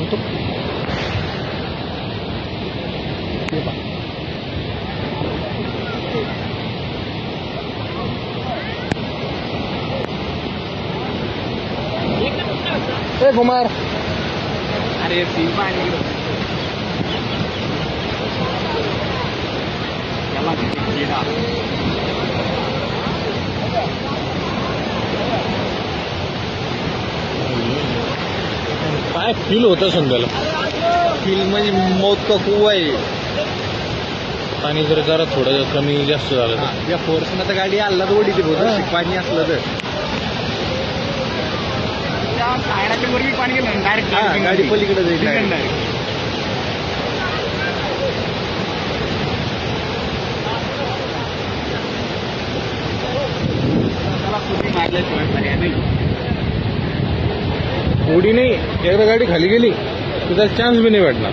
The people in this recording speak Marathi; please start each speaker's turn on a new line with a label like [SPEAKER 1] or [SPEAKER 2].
[SPEAKER 1] सांगतो. ए कुमार,
[SPEAKER 2] अरे ती पाणी त्याला गेला.
[SPEAKER 1] काय फील होतं संध्याला?
[SPEAKER 2] फिल्म म्हणजे मौत का कुवा आहे.
[SPEAKER 1] पाणी जर जरा थोडं कमी जास्त झालं तर.
[SPEAKER 2] या फोर्सनं तर गाडी आल्ला तर ओढीते बहुत पाणी असलं तर. टायराच्या वरती पाणी गेलं डायरेक्ट गाडी पलीकडे जाईल. मारल्याशिवाय पर्याय नाही.
[SPEAKER 1] उडी नाही, एकदा गाडी खाली गेली तर त्याचा चान्स बी नाही भेटणार.